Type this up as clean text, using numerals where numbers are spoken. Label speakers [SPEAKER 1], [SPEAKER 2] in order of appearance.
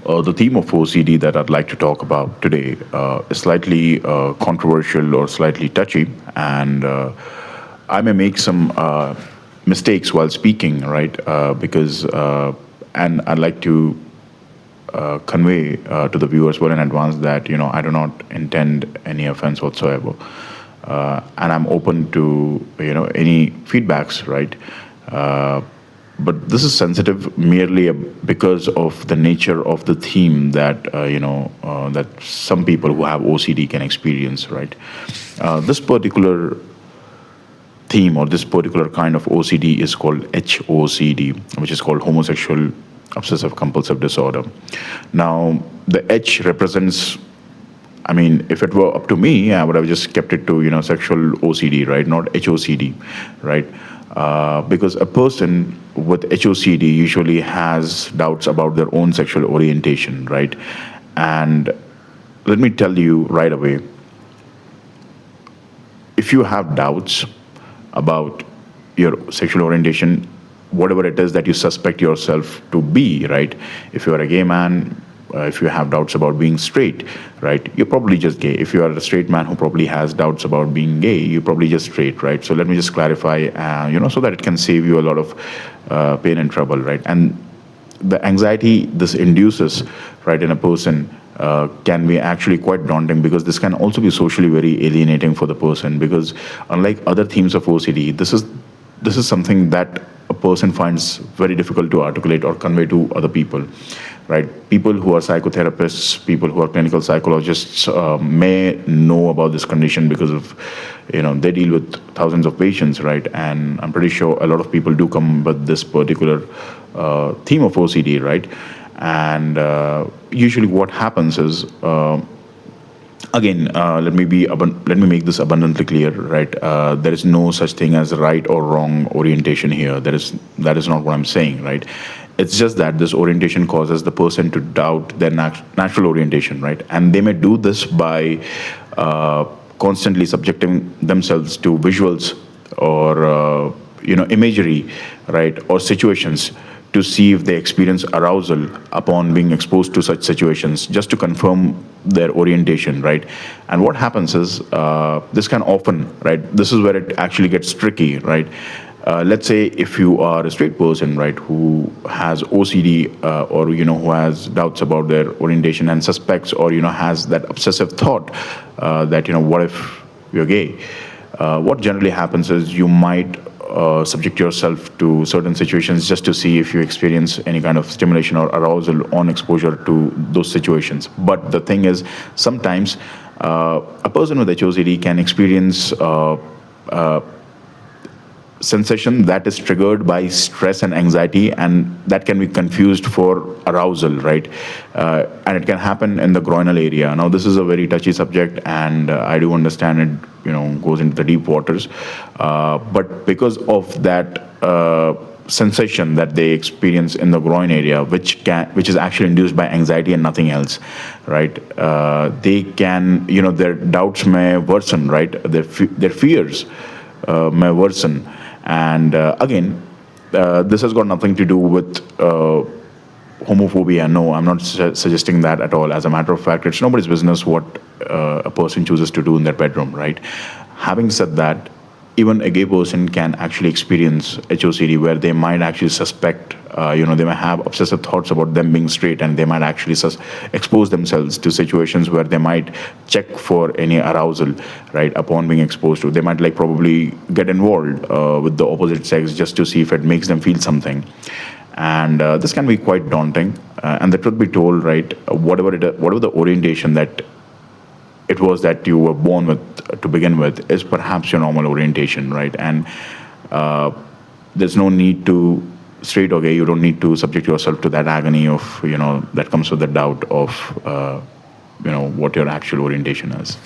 [SPEAKER 1] The theme of OCD that I'd like to talk about today is slightly controversial or slightly touchy, and I may make some mistakes while speaking, right? And I'd like to convey to the viewers well in advance that I do not intend any offense whatsoever, and I'm open to any feedbacks, right? Uh, but this is sensitive merely because of the nature of the theme that that some people who have OCD can experience, right? This particular theme or this particular kind of OCD is called HOCD, which is called homosexual obsessive compulsive disorder. Now, the H represents, I mean, if it were up to me, I would have just kept it to sexual OCD, right? Not HOCD, right? Because a person with HOCD usually has doubts about their own sexual orientation, right? And let me tell you right away, if you have doubts about your sexual orientation, whatever it is that you suspect yourself to be, right? If you are a gay man, if you have doubts about being straight, right, you're probably just gay. If you are a straight man who probably has doubts about being gay, you're probably just straight, right? So let me just clarify, so that it can save you a lot of pain and trouble, right? And the anxiety this induces, right, in a person can be actually quite daunting, because this can also be socially very alienating for the person, because unlike other themes of OCD, this is something that a person finds very difficult to articulate or convey to other people, right? People who are psychotherapists, people who are clinical psychologists may know about this condition because of, they deal with thousands of patients, right? And I'm pretty sure a lot of people do come with this particular theme of OCD, right? And usually what happens is, again, let me make this abundantly clear, right? There is no such thing as right or wrong orientation here. That is not what I'm saying, right? It's just that this orientation causes the person to doubt their natural orientation, right? And they may do this by constantly subjecting themselves to visuals or imagery, right, or situations, to see if they experience arousal upon being exposed to such situations, just to confirm their orientation, right? And what happens is, this can often, right, this is where it actually gets tricky, right? Let's say if you are a straight person, right, who has OCD, or who has doubts about their orientation and suspects, or has that obsessive thought that what if you're gay? What generally happens is you might subject yourself to certain situations just to see if you experience any kind of stimulation or arousal on exposure to those situations. But the thing is, sometimes a person with HOCD can experience sensation that is triggered by stress and anxiety, and that can be confused for arousal, right? And it can happen in the groinal area. Now, this is a very touchy subject, and I do understand it goes into the deep waters, but because of that sensation that they experience in the groin area, which is actually induced by anxiety and nothing else, right? They can, their doubts may worsen, right? Their fears may worsen. And again, this has got nothing to do with homophobia. No, I'm not suggesting that at all. As a matter of fact, it's nobody's business what a person chooses to do in their bedroom, right? Having said that, even a gay person can actually experience HOCD, where they might actually suspect, they may have obsessive thoughts about them being straight, and they might actually expose themselves to situations where they might check for any arousal, right, upon being exposed to. They might probably get involved with the opposite sex just to see if it makes them feel something. And this can be quite daunting. And the truth be told, right, whatever the orientation that it was that you were born with to begin with is perhaps your normal orientation, right? And there's no need to, straight or gay, you don't need to subject yourself to that agony of, that comes with the doubt of, what your actual orientation is.